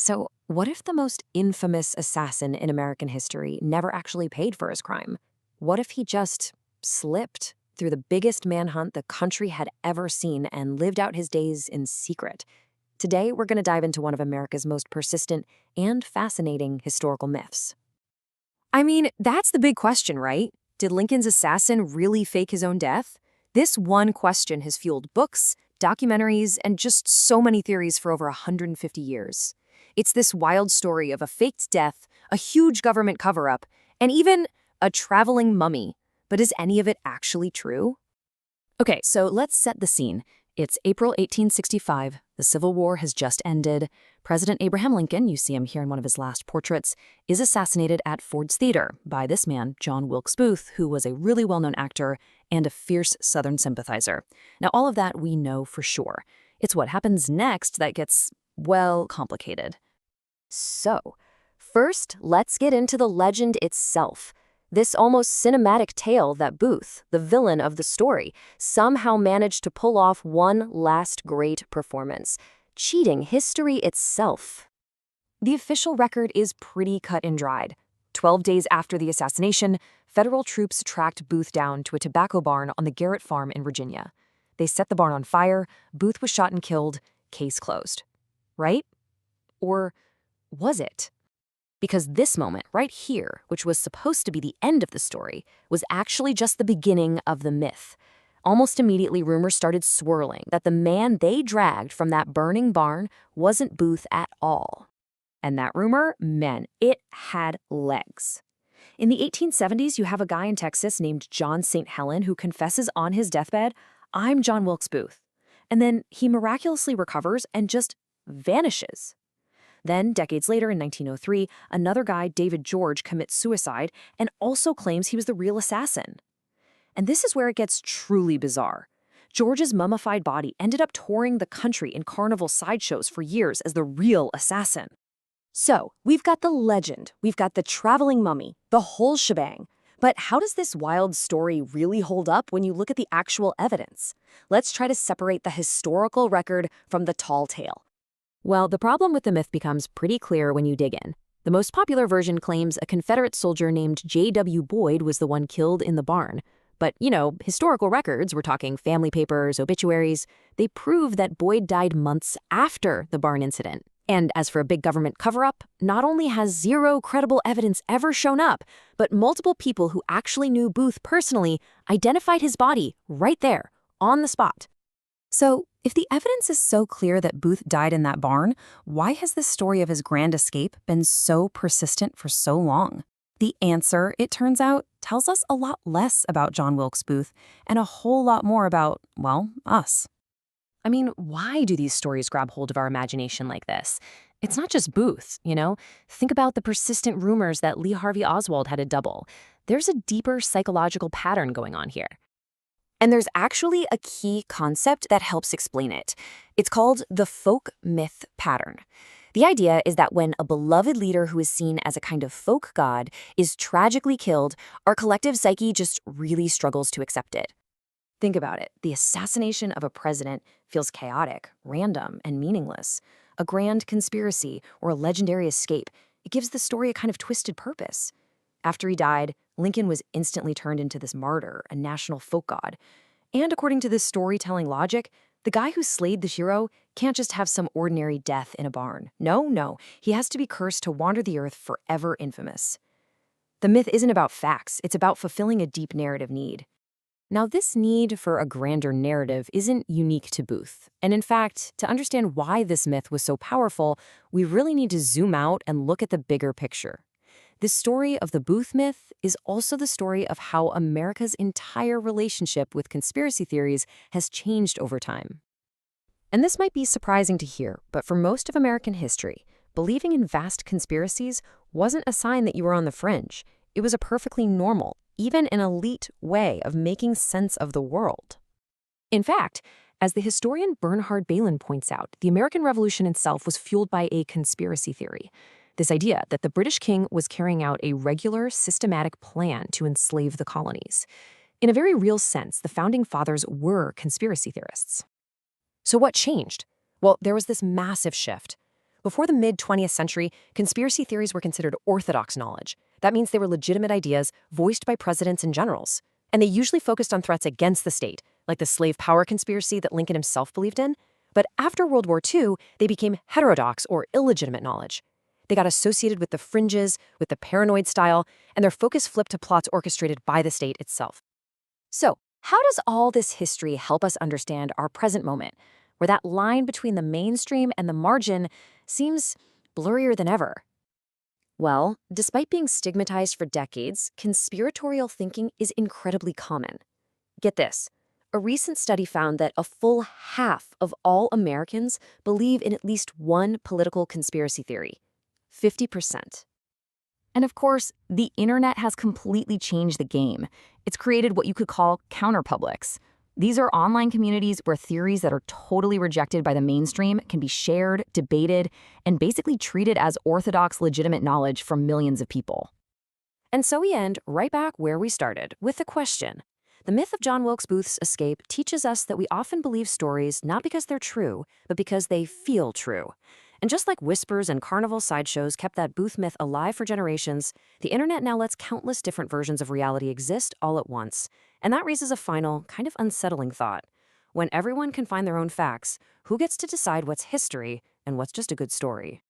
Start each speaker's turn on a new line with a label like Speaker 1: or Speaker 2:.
Speaker 1: So, what if the most infamous assassin in American history never actually paid for his crime? What if he just slipped through the biggest manhunt the country had ever seen and lived out his days in secret? Today, we're going to dive into one of America's most persistent and fascinating historical myths. I mean, that's the big question, right? Did Lincoln's assassin really fake his own death? This one question has fueled books, documentaries, and just so many theories for over 150 years. It's this wild story of a faked death, a huge government cover-up, and even a traveling mummy. But is any of it actually true? Okay, so let's set the scene. It's April 1865. The Civil War has just ended. President Abraham Lincoln, you see him here in one of his last portraits, is assassinated at Ford's Theater by this man, John Wilkes Booth, who was a really well-known actor and a fierce Southern sympathizer. Now, all of that we know for sure. It's what happens next that gets, well, complicated. So, first, let's get into the legend itself. This almost cinematic tale that Booth, the villain of the story, somehow managed to pull off one last great performance, cheating history itself. The official record is pretty cut and dried. 12 days after the assassination, federal troops tracked Booth down to a tobacco barn on the Garrett farm in Virginia. They set the barn on fire, Booth was shot and killed, case closed. Right? Or was it? Because this moment right here, which was supposed to be the end of the story, was actually just the beginning of the myth. Almost immediately, rumors started swirling that the man they dragged from that burning barn wasn't Booth at all. And that rumor, man, it had legs. In the 1870s, you have a guy in Texas named John St. Helen who confesses on his deathbed, "I'm John Wilkes Booth." And then he miraculously recovers and just vanishes. Then, decades later, in 1903, another guy, David George, commits suicide and also claims he was the real assassin. And this is where it gets truly bizarre. George's mummified body ended up touring the country in carnival sideshows for years as the real assassin. So, we've got the legend, we've got the traveling mummy, the whole shebang. But how does this wild story really hold up when you look at the actual evidence? Let's try to separate the historical record from the tall tale. Well, the problem with the myth becomes pretty clear when you dig in. The most popular version claims a Confederate soldier named J.W. Boyd was the one killed in the barn. But, historical records, we're talking family papers, obituaries, they prove that Boyd died months after the barn incident. And as for a big government cover-up, not only has zero credible evidence ever shown up, but multiple people who actually knew Booth personally identified his body right there, on the spot. So, if the evidence is so clear that Booth died in that barn, why has the story of his grand escape been so persistent for so long? The answer, it turns out, tells us a lot less about John Wilkes Booth and a whole lot more about, well, us. I mean, why do these stories grab hold of our imagination like this? It's not just Booth, Think about the persistent rumors that Lee Harvey Oswald had a double. There's a deeper psychological pattern going on here. And there's actually a key concept that helps explain it. It's called the folk myth pattern. The idea is that when a beloved leader who is seen as a kind of folk god is tragically killed, our collective psyche just really struggles to accept it. Think about it. The assassination of a president feels chaotic, random, and meaningless. A grand conspiracy or a legendary escape, it gives the story a kind of twisted purpose. After he died, Lincoln was instantly turned into this martyr, a national folk god. And according to this storytelling logic, the guy who slayed the hero can't just have some ordinary death in a barn. No, he has to be cursed to wander the earth forever infamous. The myth isn't about facts, it's about fulfilling a deep narrative need. Now, this need for a grander narrative isn't unique to Booth. And in fact, to understand why this myth was so powerful, we really need to zoom out and look at the bigger picture. The story of the Booth myth is also the story of how America's entire relationship with conspiracy theories has changed over time. And this might be surprising to hear, but for most of American history, believing in vast conspiracies wasn't a sign that you were on the fringe. It was a perfectly normal, even an elite way of making sense of the world. In fact, as the historian Bernhard Bailyn points out, the American Revolution itself was fueled by a conspiracy theory. This idea that the British king was carrying out a regular, systematic plan to enslave the colonies. In a very real sense, the Founding Fathers were conspiracy theorists. So what changed? Well, there was this massive shift. Before the mid-20th century, conspiracy theories were considered orthodox knowledge. That means they were legitimate ideas voiced by presidents and generals. And they usually focused on threats against the state, like the slave power conspiracy that Lincoln himself believed in. But after World War II, they became heterodox or illegitimate knowledge. They got associated with the fringes, with the paranoid style, and their focus flipped to plots orchestrated by the state itself. So, how does all this history help us understand our present moment, where that line between the mainstream and the margin seems blurrier than ever? Well, despite being stigmatized for decades, conspiratorial thinking is incredibly common. Get this. A recent study found that a full half of all Americans believe in at least one political conspiracy theory. 50%. And of course, the internet has completely changed the game. It's created what you could call counterpublics. These are online communities where theories that are totally rejected by the mainstream can be shared, debated, and basically treated as orthodox, legitimate knowledge from millions of people. And so we end right back where we started, with the question. The myth of John Wilkes Booth's escape teaches us that we often believe stories not because they're true, but because they feel true. And just like whispers and carnival sideshows kept that Booth myth alive for generations, the internet now lets countless different versions of reality exist all at once. And that raises a final, kind of unsettling thought. When everyone can find their own facts, who gets to decide what's history and what's just a good story?